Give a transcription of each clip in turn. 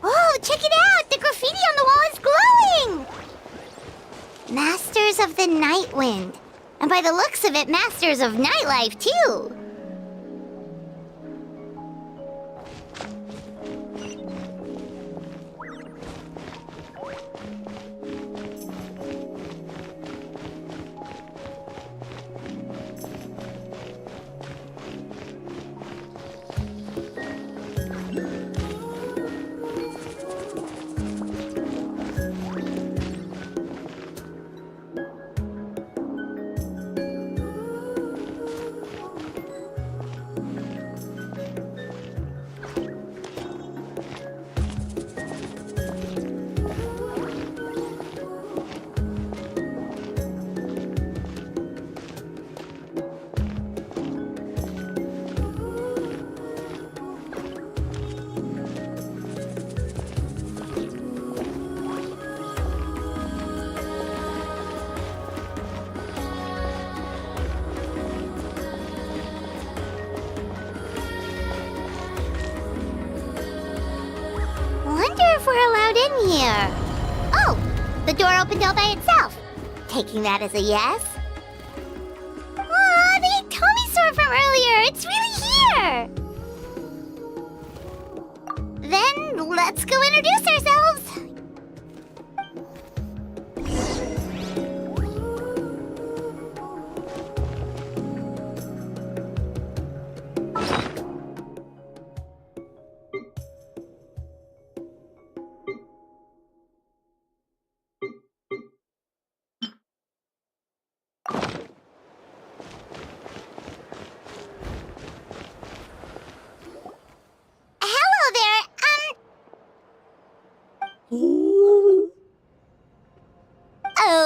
Oh, check it out! The graffiti on the wall is glowing! Masters of the Night Wind. And by the looks of it, masters of nightlife, too. Wonder if we're allowed in here. Oh, the door opened all by itself. Taking that as a yes. Aw, the Tommy sword from earlier. It's really here. Then let's go introduce ourselves.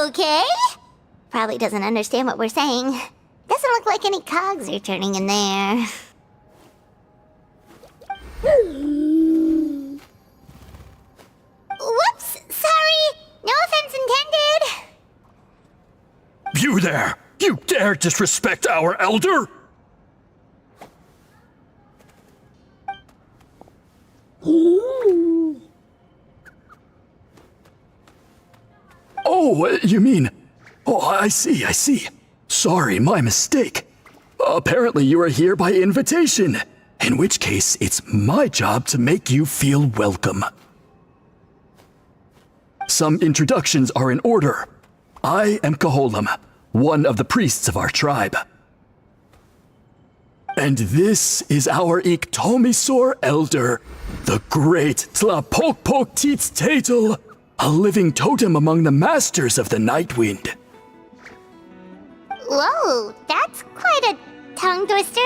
Okay. Probably doesn't understand what we're saying. Doesn't look like any cogs are turning in there. Whoops! Sorry! No offense intended! You there! You dare disrespect our elder? Oh, you mean... Oh, I see. Sorry, my mistake. Apparently you are here by invitation, in which case it's my job to make you feel welcome. Some introductions are in order. I am Kaholam, one of the priests of our tribe. And this is our Iktomisor elder, the great Tlapokpok Teets Tatel, a living totem among the masters of the Night Wind. Whoa, that's quite a tongue twister.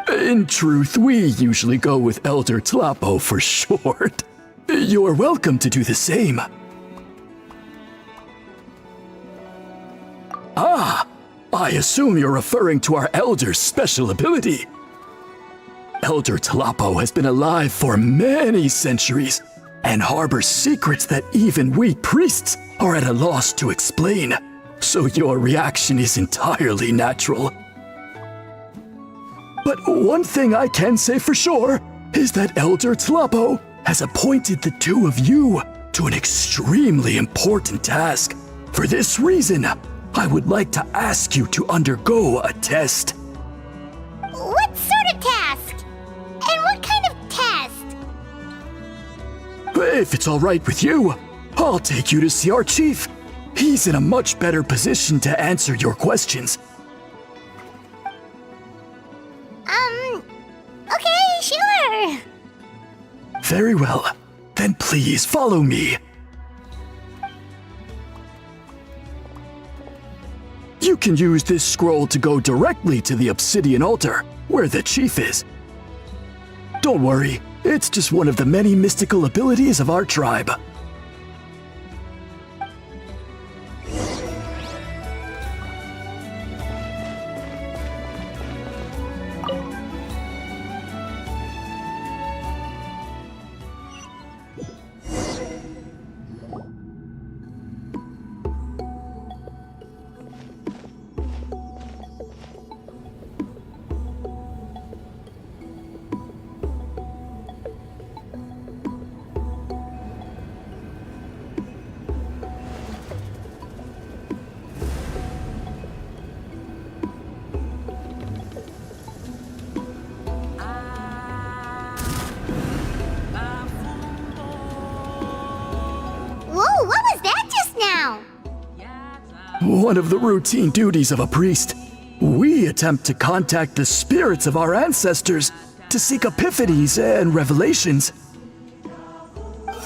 In truth, we usually go with Elder Tlapo for short. You're welcome to do the same. Ah, I assume you're referring to our elder's special ability. Elder Tlapo has been alive for many centuries and harbors secrets that even we priests are at a loss to explain. so your reaction is entirely natural. But one thing I can say for sure is that Elder Tlapo has appointed the two of you to an extremely important task. For this reason, I would like to ask you to undergo a test. What sort of task? And what kind of test? If it's all right with you, I'll take you to see our chief. He's in a much better position to answer your questions. Okay, sure. Very well. Then please follow me. You can use this scroll to go directly to the obsidian altar, where the chief is. Don't worry, it's just one of the many mystical abilities of our tribe. Whoa, what was that just now? One of the routine duties of a priest. We attempt to contact the spirits of our ancestors to seek epiphanies and revelations.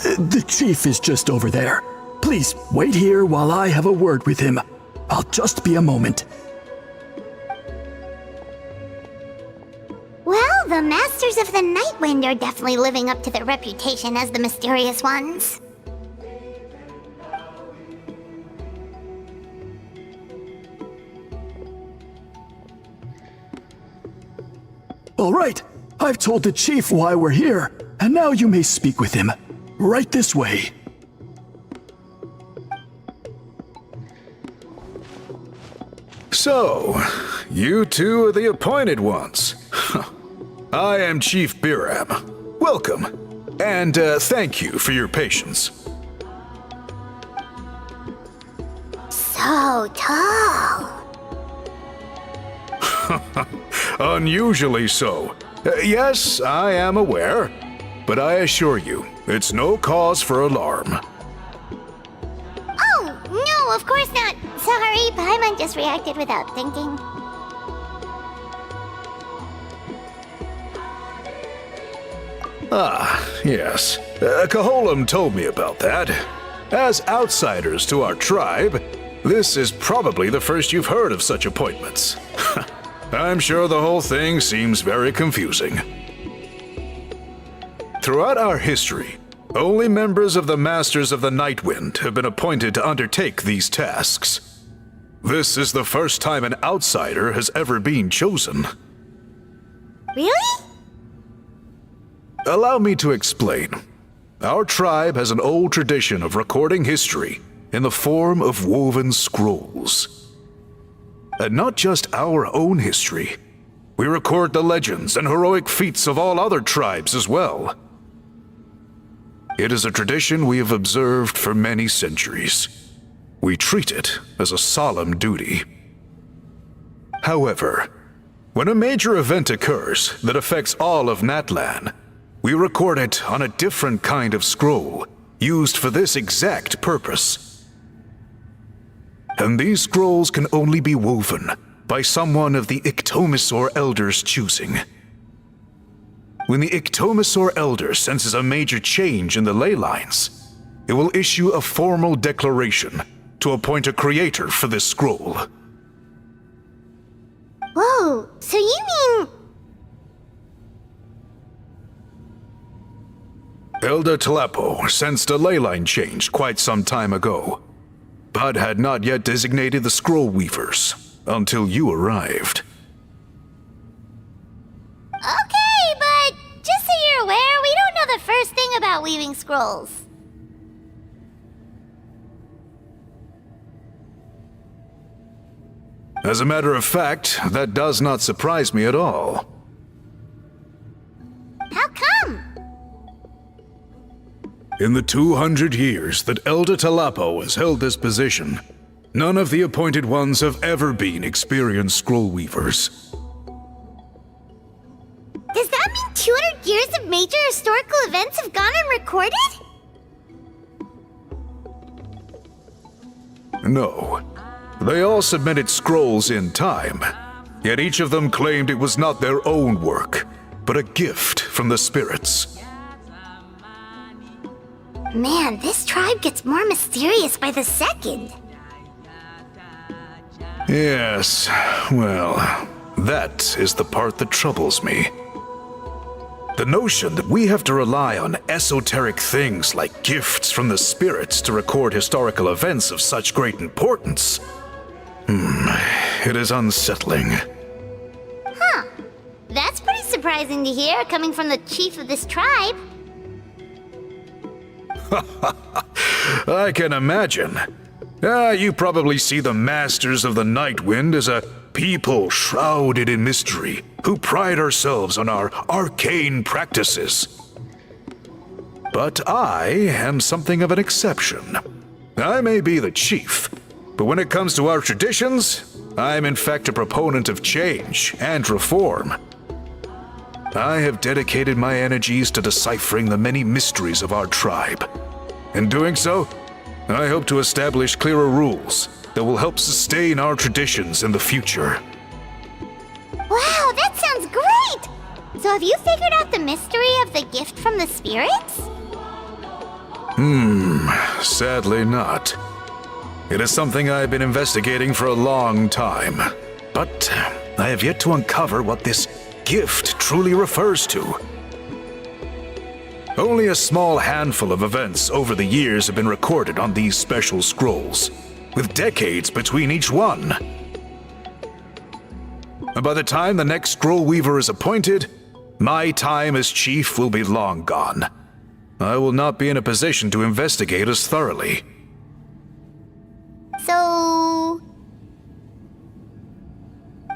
The chief is just over there. Please wait here while I have a word with him. I'll just be a moment. Well, the Masters of the Night Wind are definitely living up to their reputation as the mysterious ones. All right, I've told the chief why we're here, and now you may speak with him. Right this way. So, you two are the appointed ones. I am Chief Biram. Welcome, and thank you for your patience. So tall. Unusually so. Yes, I am aware, but I assure you, it's no cause for alarm. Oh, no, of course not. Sorry, Paimon just reacted without thinking. Ah, yes. Kaholam told me about that. As outsiders to our tribe, this is probably the first you've heard of such appointments. I'm sure the whole thing seems very confusing. Throughout our history, only members of the Masters of the Night Wind have been appointed to undertake these tasks. This is the first time an outsider has ever been chosen. Really? Allow me to explain. Our tribe has an old tradition of recording history in the form of woven scrolls. And not just our own history. We record the legends and heroic feats of all other tribes as well. It is a tradition we have observed for many centuries. We treat it as a solemn duty. However, when a major event occurs that affects all of Natlan, we record it on a different kind of scroll, used for this exact purpose. And these scrolls can only be woven by someone of the Iktomisor Elder's choosing. When the Iktomisor Elder senses a major change in the ley lines, it will issue a formal declaration to appoint a creator for this scroll. Whoa, so you mean... Elder Tlapo sensed a ley line change quite some time ago, but had not yet designated the scroll weavers until you arrived. Okay, but just so you're aware, we don't know the first thing about weaving scrolls. As a matter of fact, that does not surprise me at all. How come? In the 200 years that Elder Talapo has held this position, none of the appointed ones have ever been experienced scroll weavers. Does that mean 200 years of major historical events have gone unrecorded? No. They all submitted scrolls in time, yet each of them claimed it was not their own work, but a gift from the spirits. Man, this tribe gets more mysterious by the second. Yes, well, that is the part that troubles me. The notion that we have to rely on esoteric things like gifts from the spirits to record historical events of such great importance. It is unsettling. Huh. That's pretty surprising to hear, coming from the chief of this tribe. I can imagine. You probably see the Masters of the Night Wind as a people shrouded in mystery, who pride ourselves on our arcane practices. But I am something of an exception. I may be the chief, but when it comes to our traditions, I am in fact a proponent of change and reform. I have dedicated my energies to deciphering the many mysteries of our tribe. In doing so, I hope to establish clearer rules that will help sustain our traditions in the future. Wow, that sounds great! So have you figured out the mystery of the gift from the spirits? Sadly not. It is something I have been investigating for a long time, but I have yet to uncover what this gift truly refers to. Only a small handful of events over the years have been recorded on these special scrolls, with decades between each one. By the time the next scroll weaver is appointed, my time as chief will be long gone. I will not be in a position to investigate as thoroughly. So...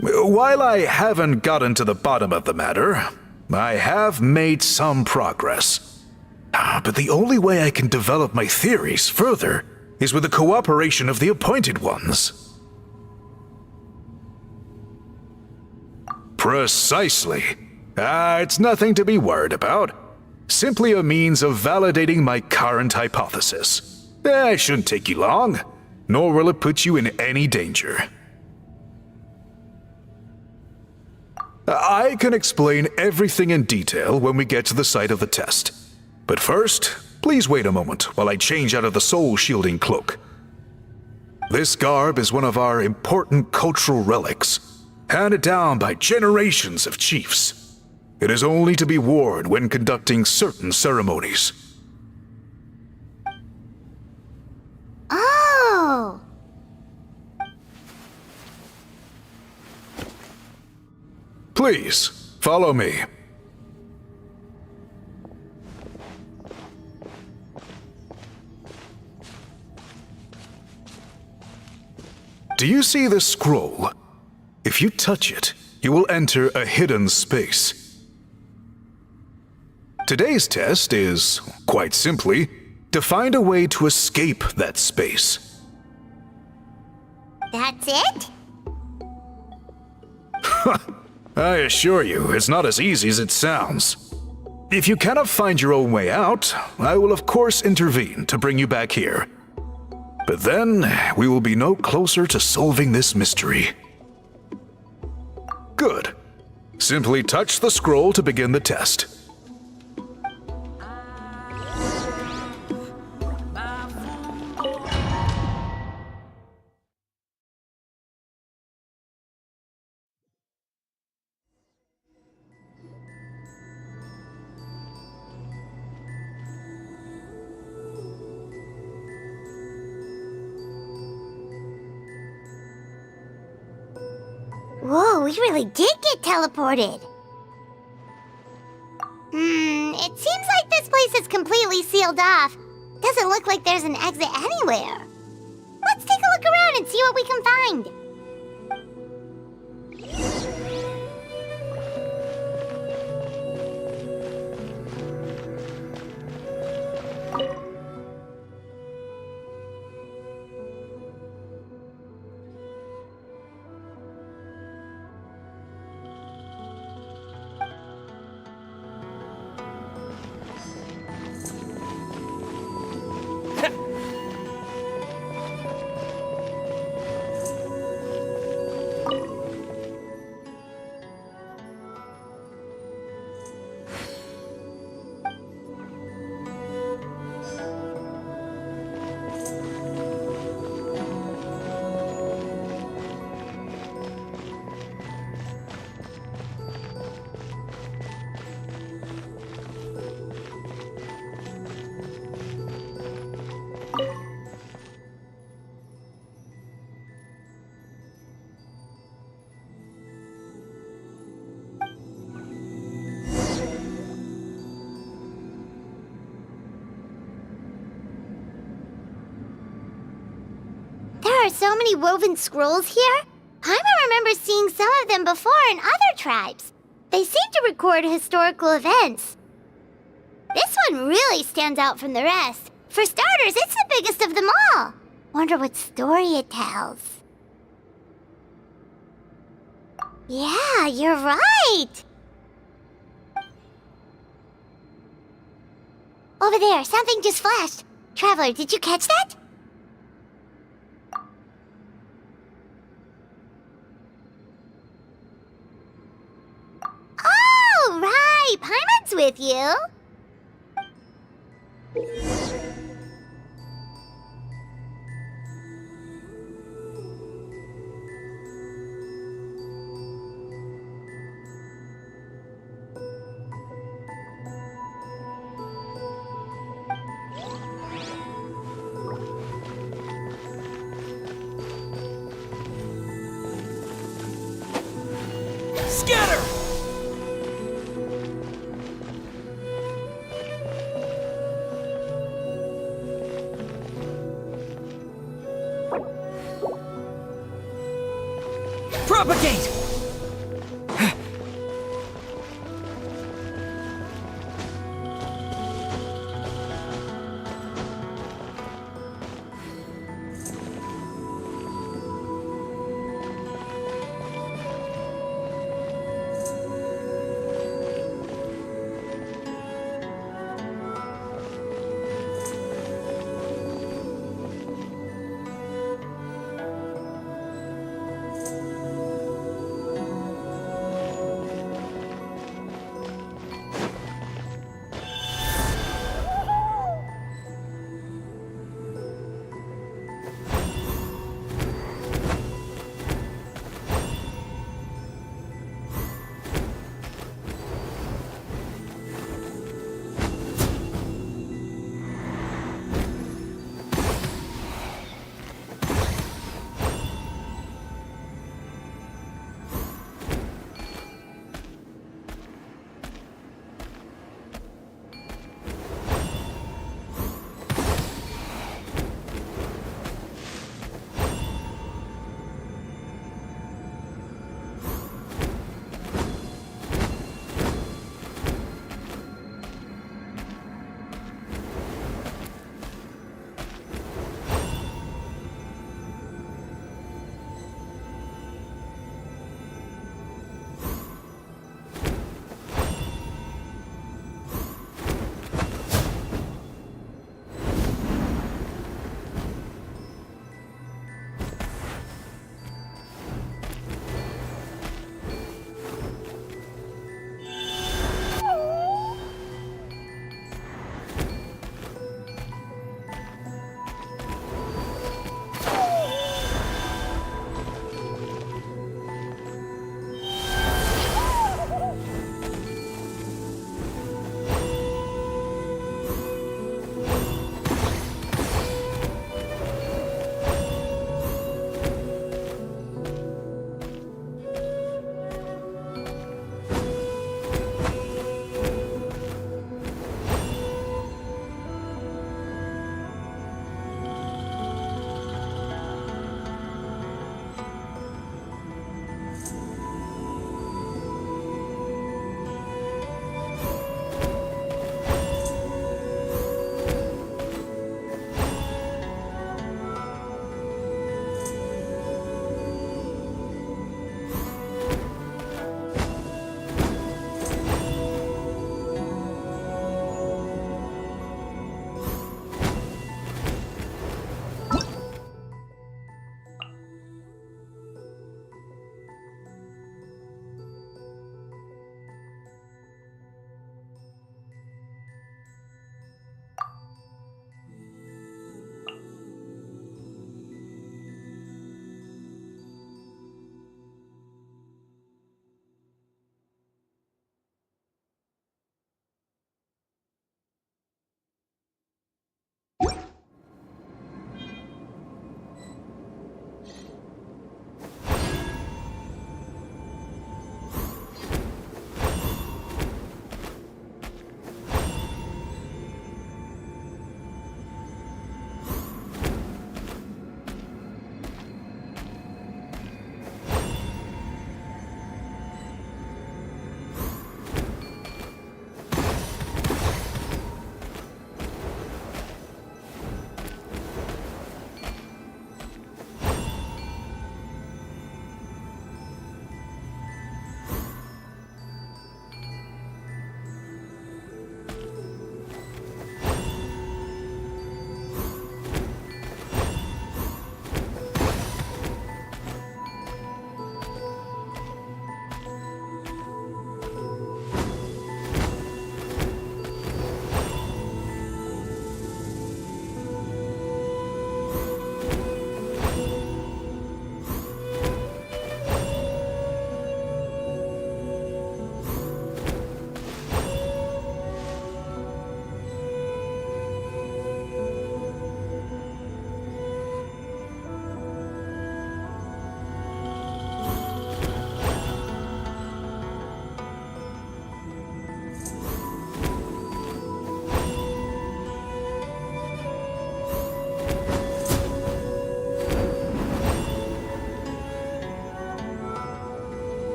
While I haven't gotten to the bottom of the matter, I have made some progress. But the only way I can develop my theories further is with the cooperation of the appointed ones. Precisely. It's nothing to be worried about. Simply a means of validating my current hypothesis. It shouldn't take you long, nor will it put you in any danger. I can explain everything in detail when we get to the site of the test. But first, please wait a moment while I change out of the soul-shielding cloak. This garb is one of our important cultural relics, handed down by generations of chiefs. It is only to be worn when conducting certain ceremonies. Oh! Please, follow me. Do you see this scroll? If you touch it, you will enter a hidden space. Today's test is, quite simply, to find a way to escape that space. That's it? I assure you, it's not as easy as it sounds. If you cannot find your own way out, I will of course intervene to bring you back here. But then, we will be no closer to solving this mystery. Good. Simply touch the scroll to begin the test. Whoa, we really did get teleported. It seems like this place is completely sealed off. Doesn't look like there's an exit anywhere. Let's take a look around and see what we can find. so many woven scrolls here? Paimon remembers seeing some of them before in other tribes. They seem to record historical events. This one really stands out from the rest. For starters, it's the biggest of them all. Wonder what story it tells. Yeah, you're right. Over there, something just flashed. Traveler, did you catch that? Oh, right! Paimon's with you. Scatter! Propagate!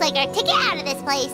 like our ticket out of this place.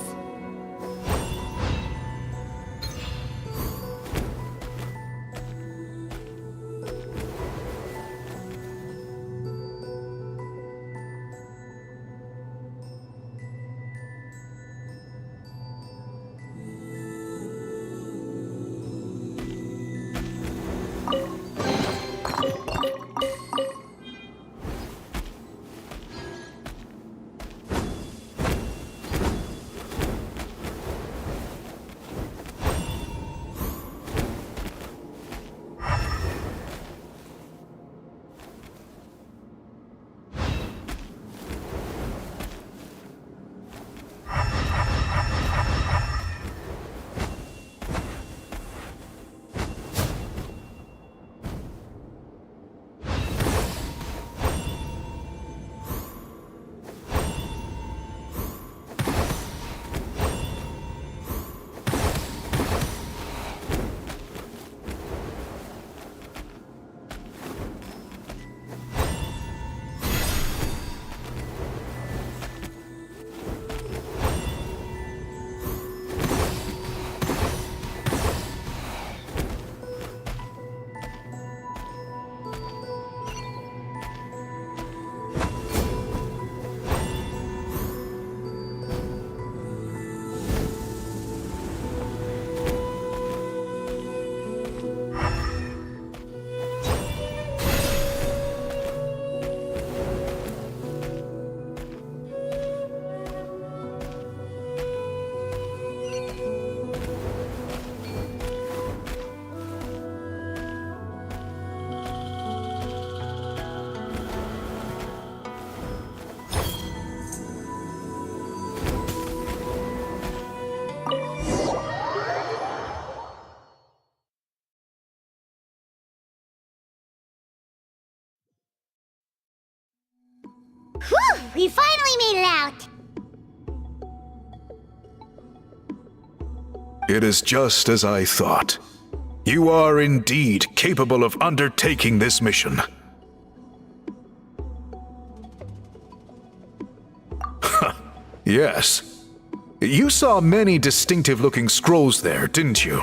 Whew! We finally made it out! It is just as I thought. You are indeed capable of undertaking this mission. Yes. You saw many distinctive-looking scrolls there, didn't you?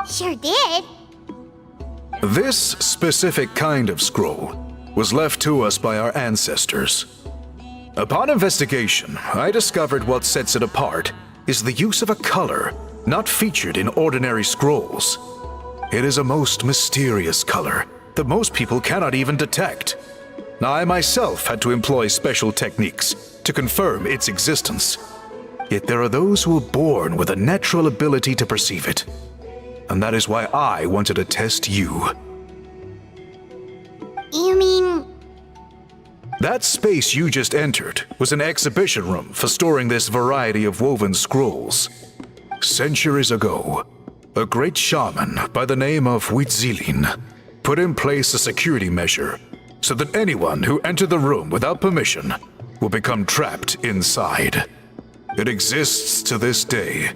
Sure did. This specific kind of scroll was left to us by our ancestors. Upon investigation, I discovered what sets it apart is the use of a color not featured in ordinary scrolls. It is a most mysterious color that most people cannot even detect. Now, I myself had to employ special techniques to confirm its existence. Yet there are those who are born with a natural ability to perceive it. And that is why I wanted to test you. You mean... That space you just entered was an exhibition room for storing this variety of woven scrolls. Centuries ago, a great shaman by the name of Huitzilin put in place a security measure so that anyone who entered the room without permission will become trapped inside. It exists to this day.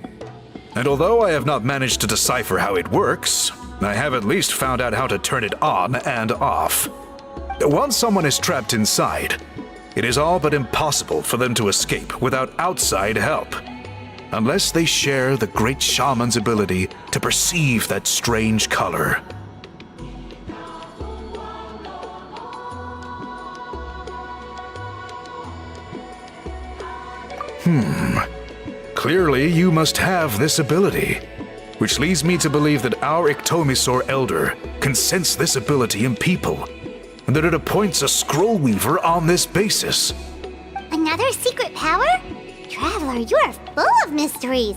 And although I have not managed to decipher how it works, I have at least found out how to turn it on and off. Once someone is trapped inside, it is all but impossible for them to escape without outside help, unless they share the great shaman's ability to perceive that strange color. Clearly, you must have this ability, which leads me to believe that our Iktomisor Elder can sense this ability in people, and that it appoints a scroll weaver on this basis. Another secret power? Traveler, you are full of mysteries.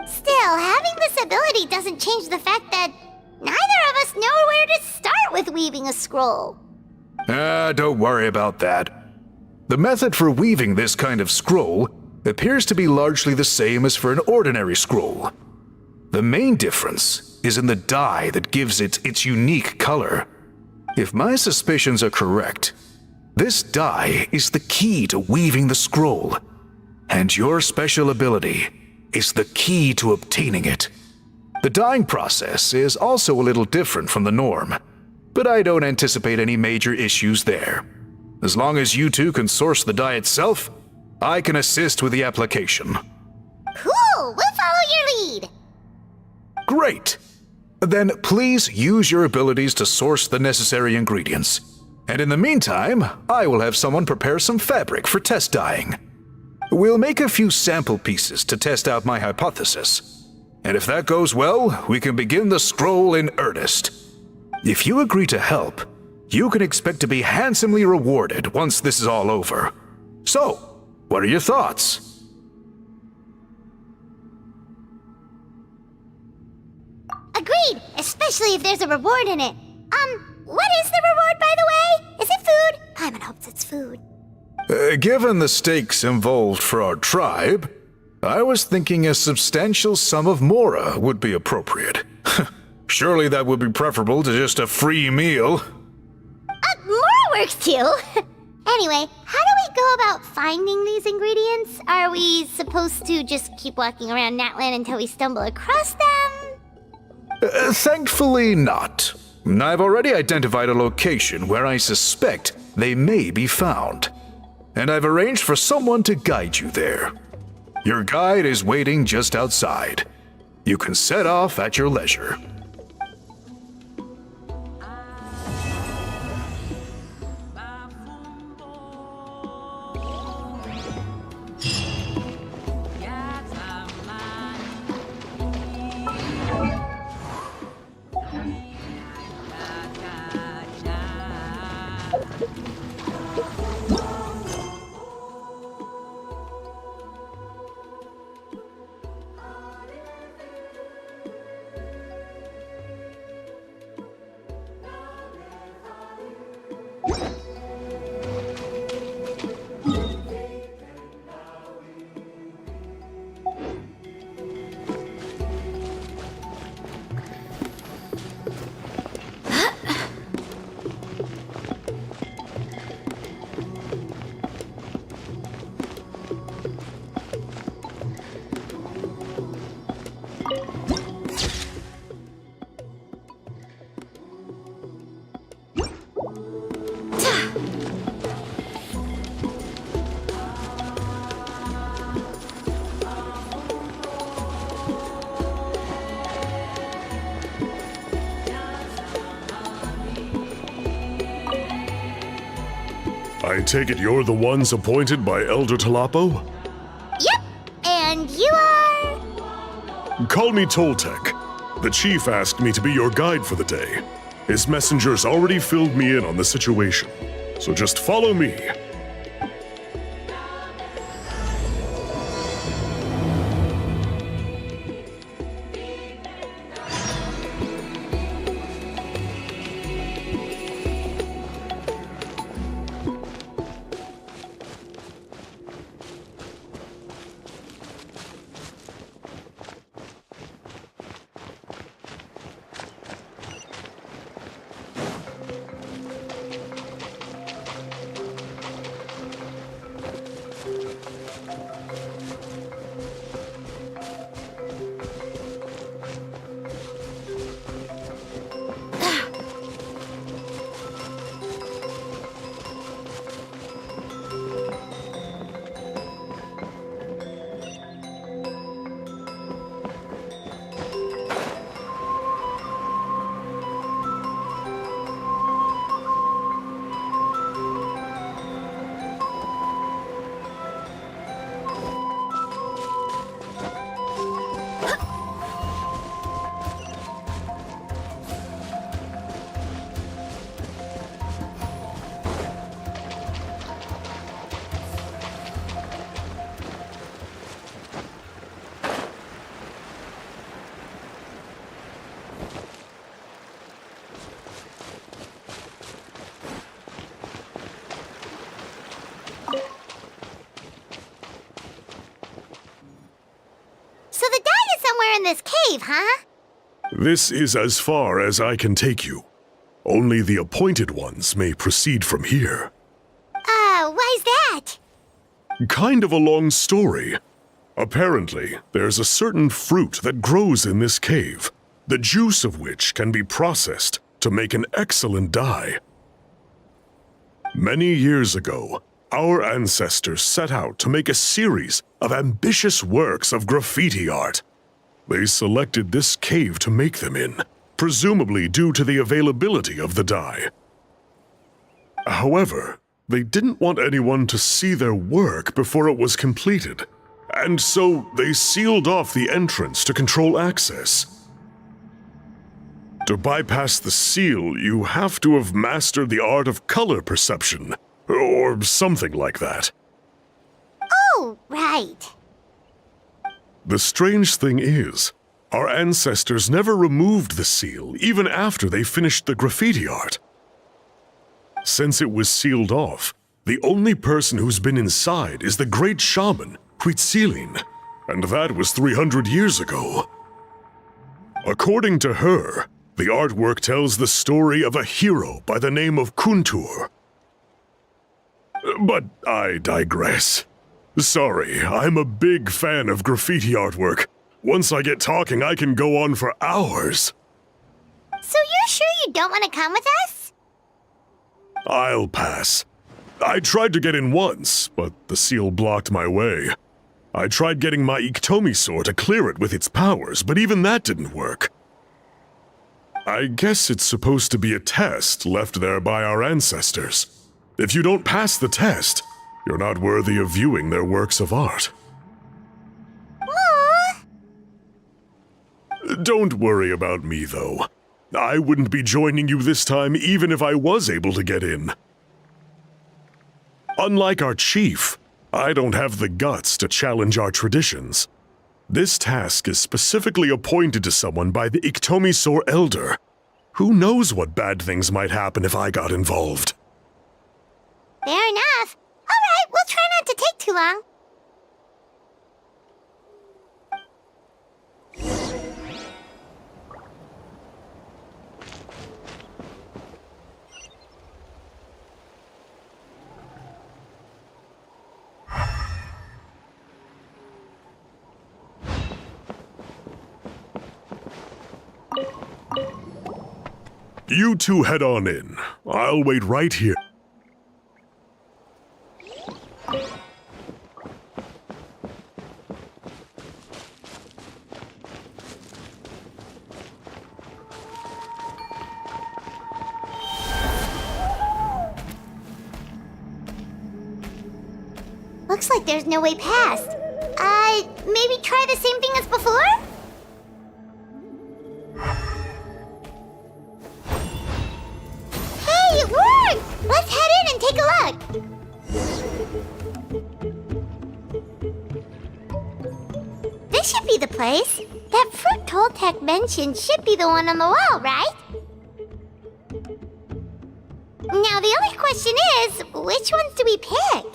Still, having this ability doesn't change the fact that neither of us know where to start with weaving a scroll. Don't worry about that. The method for weaving this kind of scroll appears to be largely the same as for an ordinary scroll. The main difference is in the dye that gives it its unique color. If my suspicions are correct, this dye is the key to weaving the scroll, and your special ability is the key to obtaining it. The dyeing process is also a little different from the norm, but I don't anticipate any major issues there. As long as you two can source the dye itself, I can assist with the application. Cool! We'll follow your lead! Great! Then please use your abilities to source the necessary ingredients. And in the meantime, I will have someone prepare some fabric for test dyeing. We'll make a few sample pieces to test out my hypothesis. And if that goes well, we can begin the scroll in earnest. If you agree to help, you can expect to be handsomely rewarded once this is all over. So, what are your thoughts? Agreed, especially if there's a reward in it. What is the reward, by the way? Is it food? Paimon hopes it's food. Given the stakes involved for our tribe, I was thinking a substantial sum of mora would be appropriate. Surely that would be preferable to just a free meal. Mora works too. Anyway, how do we go about finding these ingredients? Are we supposed to just keep walking around Natlan until we stumble across them? Thankfully not. I've already identified a location where I suspect they may be found. And I've arranged for someone to guide you there. Your guide is waiting just outside. You can set off at your leisure. I take it you're the ones appointed by Elder Talapo? Yep, and you are... Call me Toltec. The chief asked me to be your guide for the day. His messengers already filled me in on the situation, so just follow me. So the dye is somewhere in this cave, huh? This is as far as I can take you. Only the appointed ones may proceed from here. Why's that? Kind of a long story. Apparently, there's a certain fruit that grows in this cave, the juice of which can be processed to make an excellent dye. Many years ago, our ancestors set out to make a series of ambitious works of graffiti art. They selected this cave to make them in, presumably due to the availability of the dye. However, they didn't want anyone to see their work before it was completed, and so they sealed off the entrance to control access. To bypass the seal, you have to have mastered the art of color perception, or something like that. Oh, right. The strange thing is, our ancestors never removed the seal even after they finished the graffiti art. Since it was sealed off, the only person who's been inside is the great shaman, Huitzilin, and that was 300 years ago. According to her, the artwork tells the story of a hero by the name of Kuntur. But I digress. Sorry, I'm a big fan of graffiti artwork. Once I get talking, I can go on for hours. So you're sure you don't want to come with us? I'll pass. I tried to get in once, but the seal blocked my way. I tried getting my Iktomi to clear it with its powers, but even that didn't work. I guess it's supposed to be a test left there by our ancestors. If you don't pass the test, you're not worthy of viewing their works of art. Aww. Don't worry about me, though. I wouldn't be joining you this time even if I was able to get in. Unlike our chief, I don't have the guts to challenge our traditions. This task is specifically appointed to someone by the Iktomi Elder. Who knows what bad things might happen if I got involved? Fair enough. All right, we'll try not to take too long. You two head on in. I'll wait right here. Looks like there's no way past. Maybe try the same thing as before? Hey, it worked! Let's head in and take a look. This should be the place. That fruit Toltec mentioned should be the one on the wall, right? Now the only question is, which ones do we pick?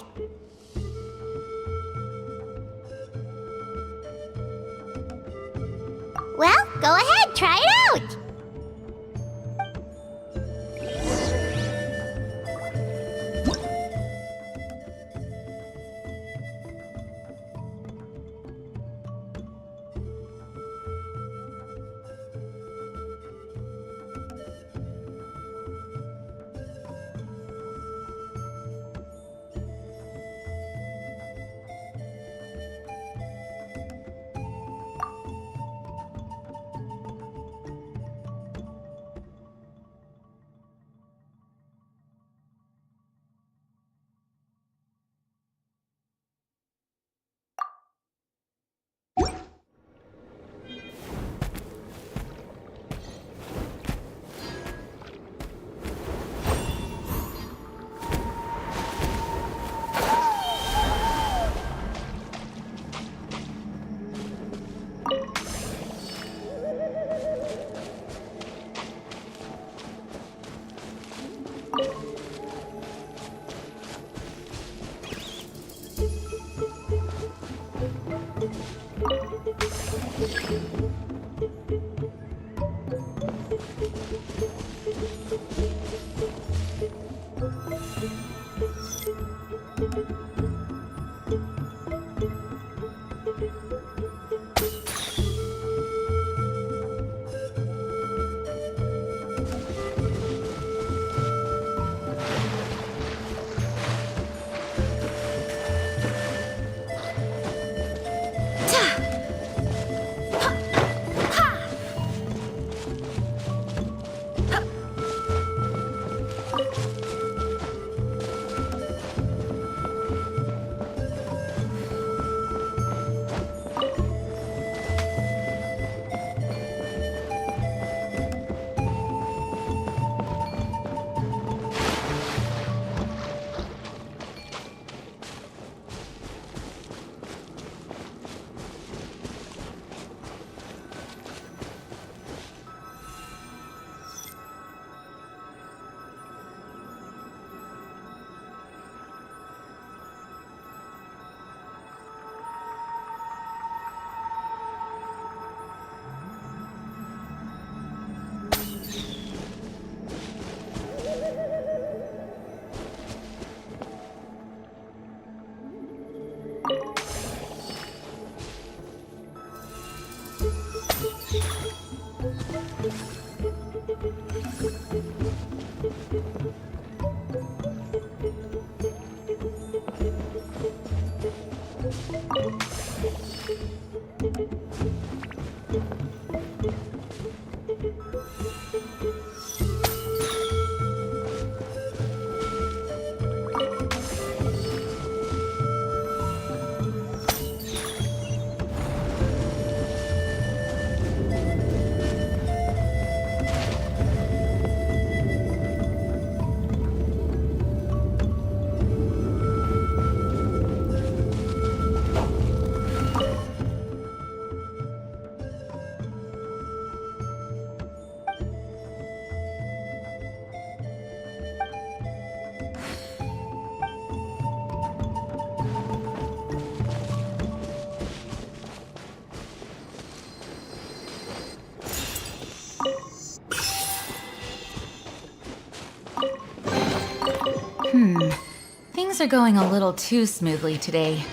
Well, go ahead, try it out! Things are going a little too smoothly today.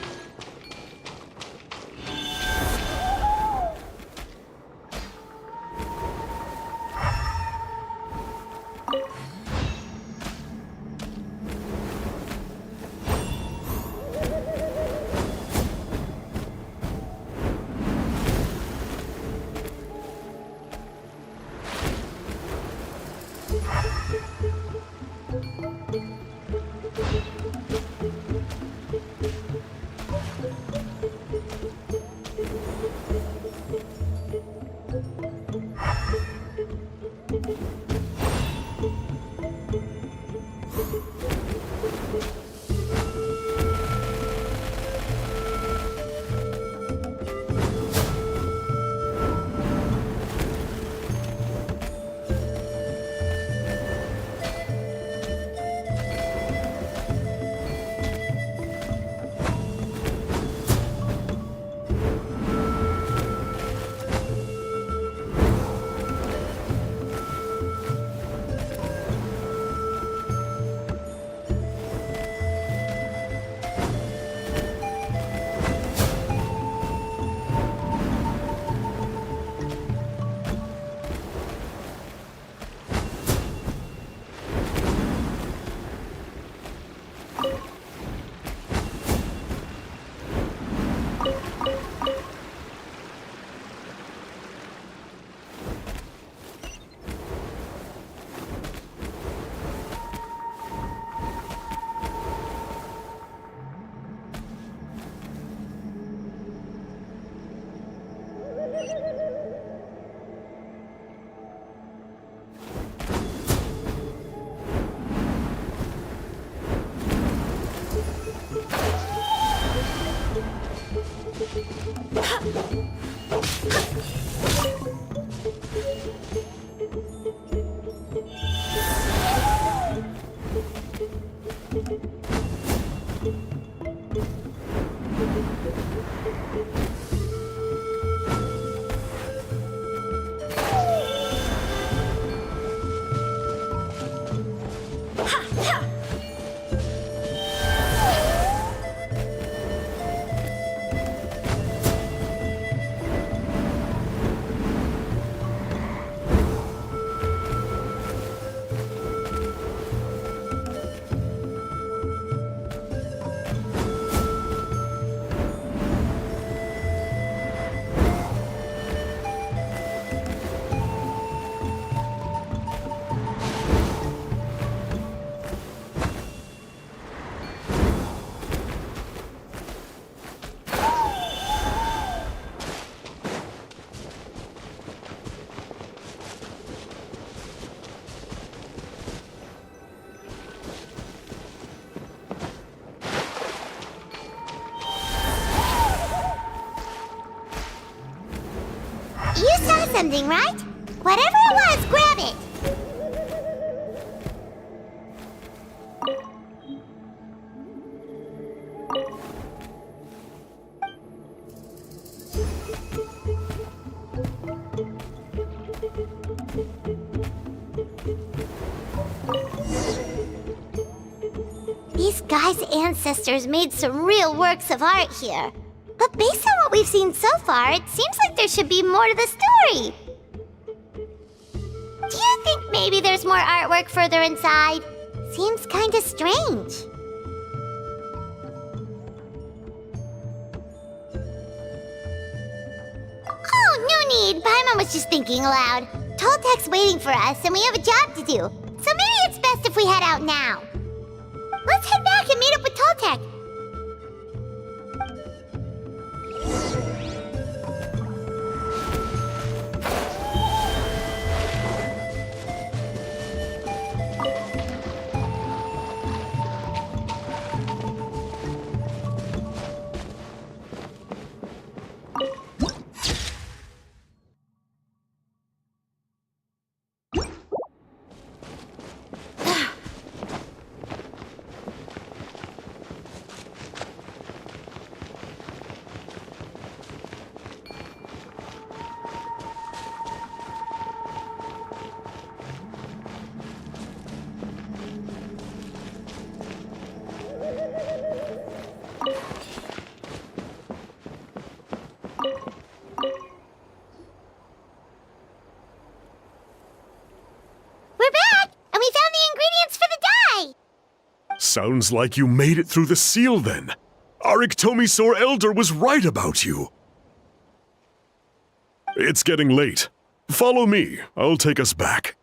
You saw something, right? Whatever it was, grab it! These guys' ancestors made some real works of art here. But based on what we've seen so far, it seems like there should be more to the story. Do you think maybe there's more artwork further inside? Seems kinda strange. Oh, no need. Paimon was just thinking aloud. Toltek's waiting for us, and we have a job to do. So maybe it's best if we head out now. Let's head back and meet up with Toltek. Sounds like you made it through the seal then. Our Iktomi Elder was right about you. It's getting late. Follow me. I'll take us back.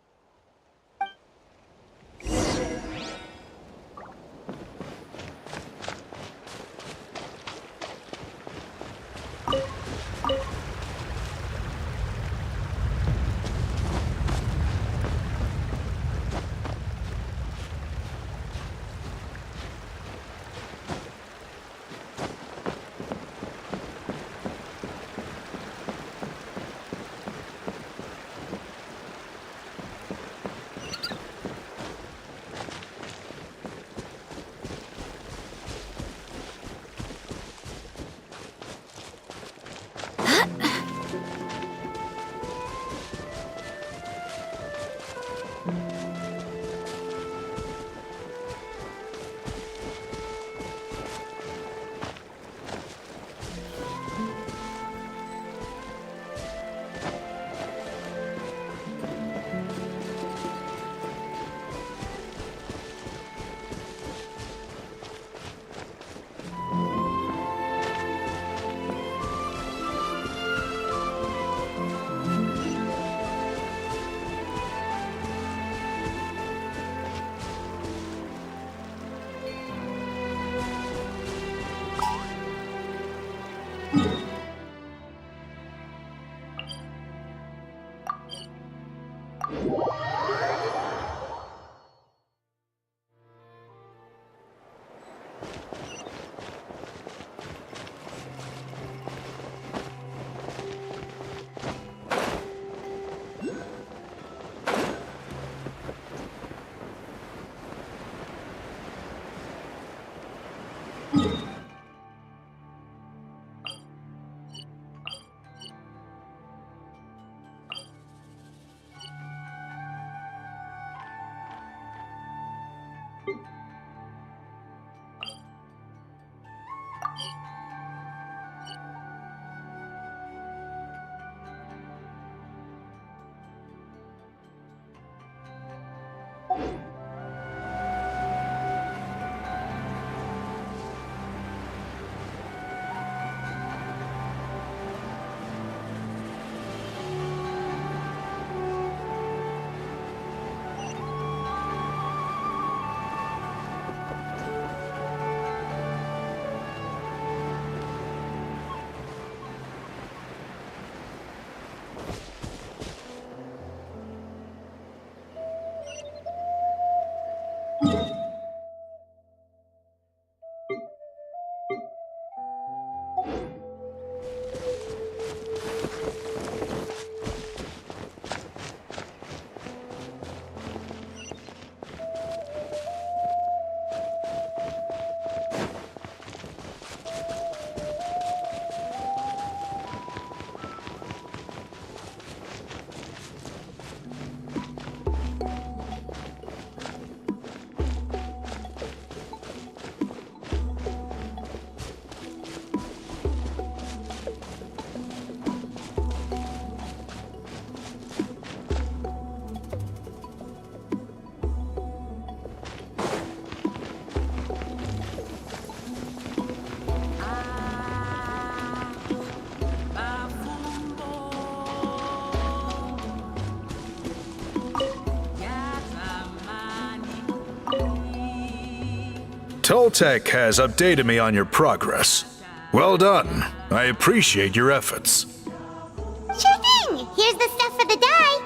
Toltec has updated me on your progress. Well done. I appreciate your efforts. Sure thing! Here's the stuff for the dye.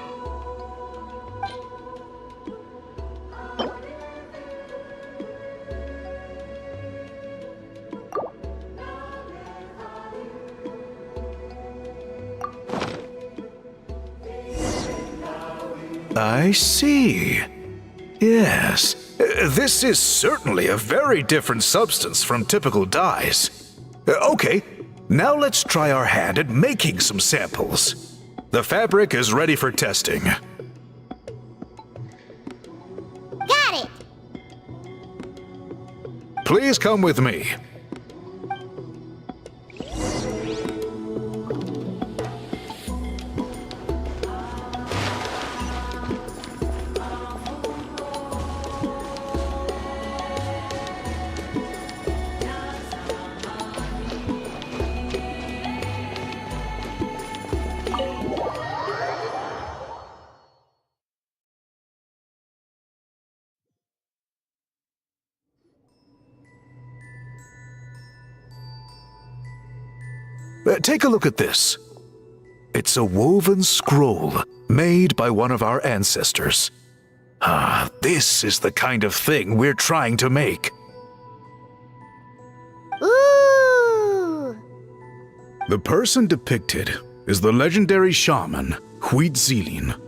I see. Yes. This is certainly a very different substance from typical dyes. Okay, now let's try our hand at making some samples. The fabric is ready for testing. Got it! Please come with me. Take a look at this. It's a woven scroll made by one of our ancestors. This is the kind of thing we're trying to make. Ooh! The person depicted is the legendary shaman Huitzilin.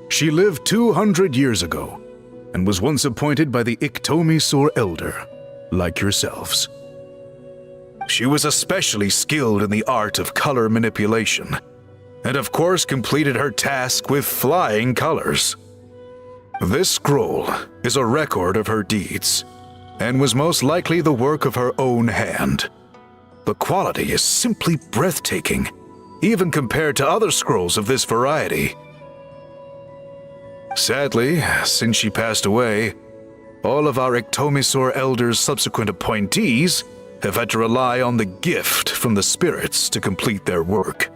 She lived 200 years ago and was once appointed by the Iktomisor Elder, like yourselves. She was especially skilled in the art of color manipulation, and of course completed her task with flying colors. This scroll is a record of her deeds, and was most likely the work of her own hand. The quality is simply breathtaking, even compared to other scrolls of this variety. Sadly, since she passed away, all of our Iktomisor Elder's subsequent appointees have had to rely on the gift from the spirits to complete their work.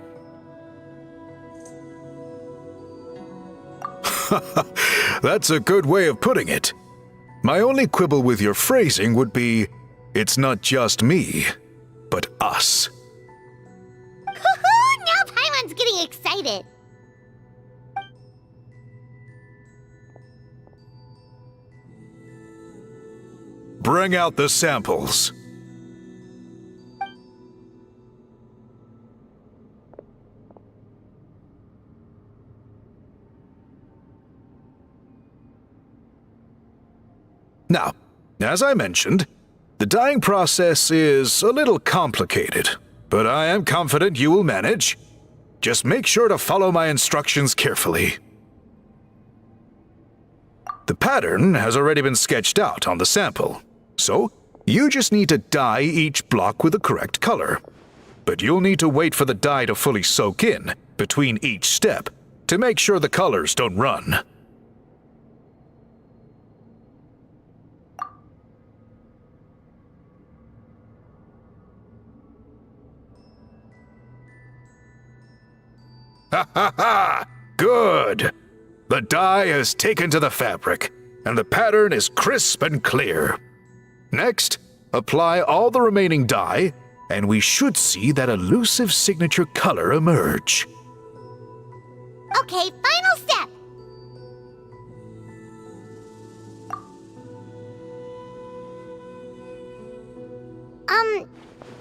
That's a good way of putting it. My only quibble with your phrasing would be, it's not just me, but us. Now Paimon's getting excited. Bring out the samples. Now, as I mentioned, the dyeing process is a little complicated, but I am confident you will manage. Just make sure to follow my instructions carefully. The pattern has already been sketched out on the sample, so you just need to dye each block with the correct color. But you'll need to wait for the dye to fully soak in between each step to make sure the colors don't run. Ha ha ha! Good! The dye has taken to the fabric, and the pattern is crisp and clear. Next, apply all the remaining dye, and we should see that elusive signature color emerge. Okay, final step.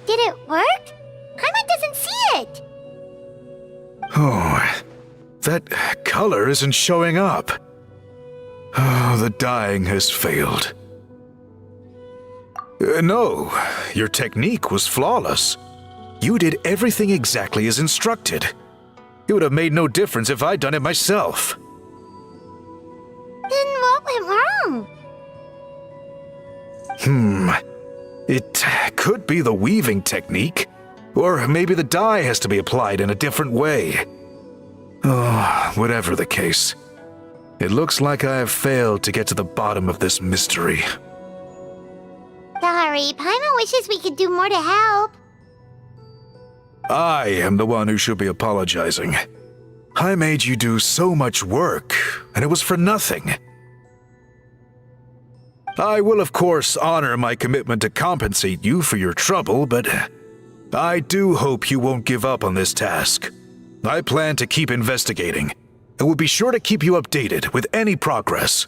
Did it work? Paimon doesn't see it. Oh, that color isn't showing up. Oh, the dyeing has failed. No, your technique was flawless. You did everything exactly as instructed. It would have made no difference if I'd done it myself. Then what went wrong? It could be the weaving technique, or maybe the dye has to be applied in a different way. Oh, whatever the case, it looks like I have failed to get to the bottom of this mystery. Sorry, Paimon wishes we could do more to help. I am the one who should be apologizing. I made you do so much work, and it was for nothing. I will, of course, honor my commitment to compensate you for your trouble, but I do hope you won't give up on this task. I plan to keep investigating, and will be sure to keep you updated with any progress.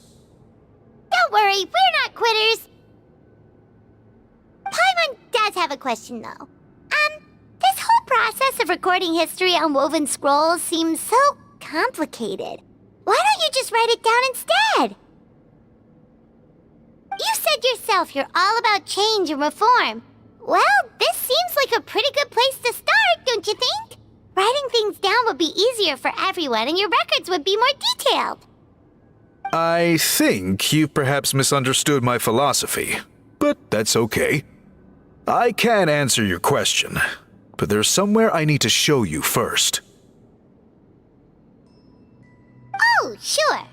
Don't worry, we're not quitters. Paimon does have a question, though. This whole process of recording history on woven scrolls seems so complicated. Why don't you just write it down instead? You said yourself you're all about change and reform. Well, this seems like a pretty good place to start, don't you think? Writing things down would be easier for everyone, and your records would be more detailed. I think you've perhaps misunderstood my philosophy, but that's okay. I can answer your question, but there's somewhere I need to show you first. Oh, sure.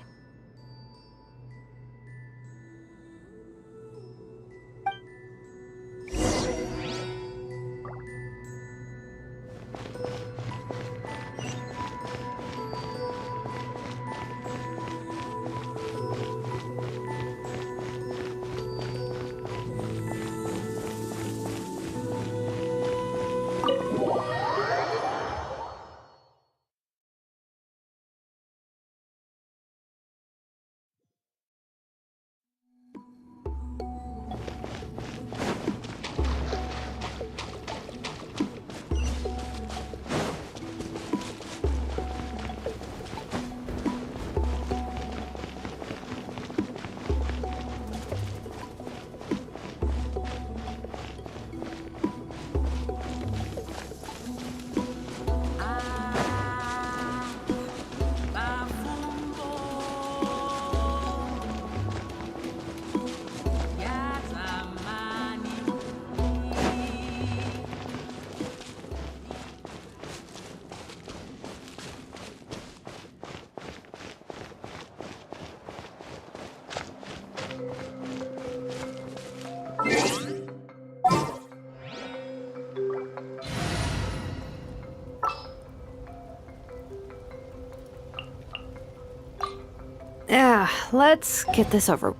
let's get this over.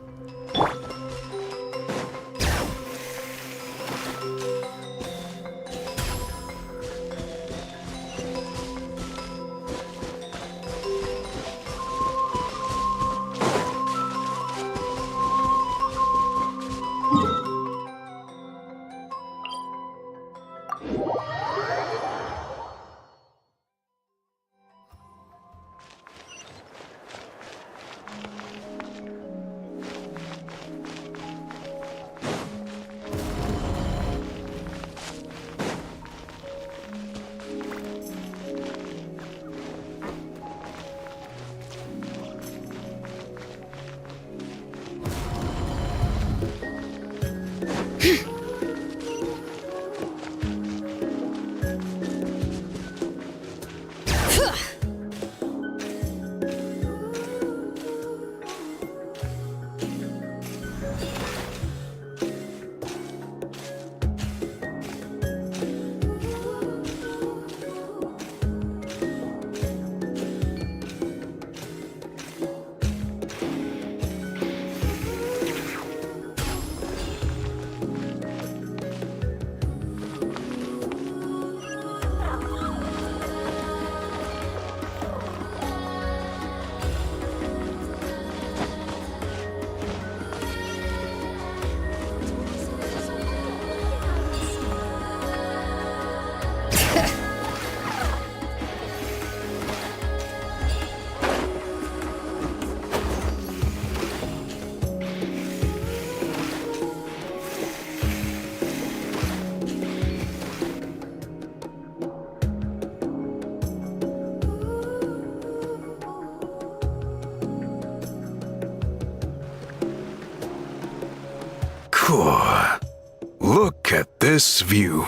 Look at this view.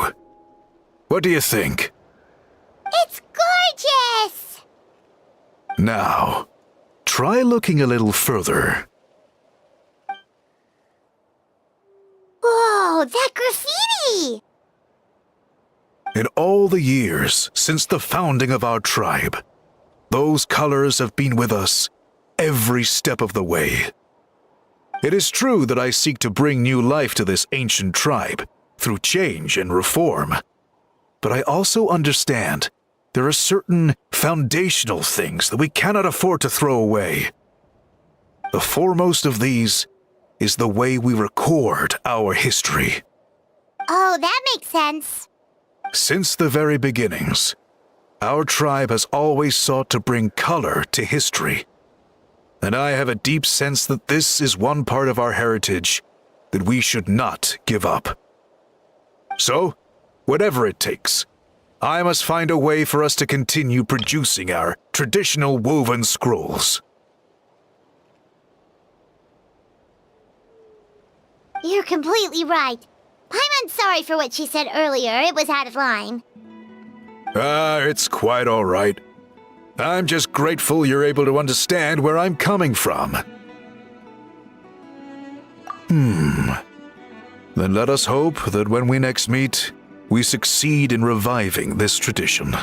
What do you think? It's gorgeous! Now, try looking a little further. Whoa, that graffiti! In all the years since the founding of our tribe, those colors have been with us every step of the way. It is true that I seek to bring new life to this ancient tribe through change and reform, but I also understand there are certain foundational things that we cannot afford to throw away. The foremost of these is the way we record our history. Oh, that makes sense. Since the very beginnings, our tribe has always sought to bring color to history. And I have a deep sense that this is one part of our heritage that we should not give up. So, whatever it takes, I must find a way for us to continue producing our traditional woven scrolls. You're completely right. Paimon's sorry for what she said earlier. It was out of line. It's quite all right. I'm just grateful you're able to understand where I'm coming from. Then let us hope that when we next meet, we succeed in reviving this tradition.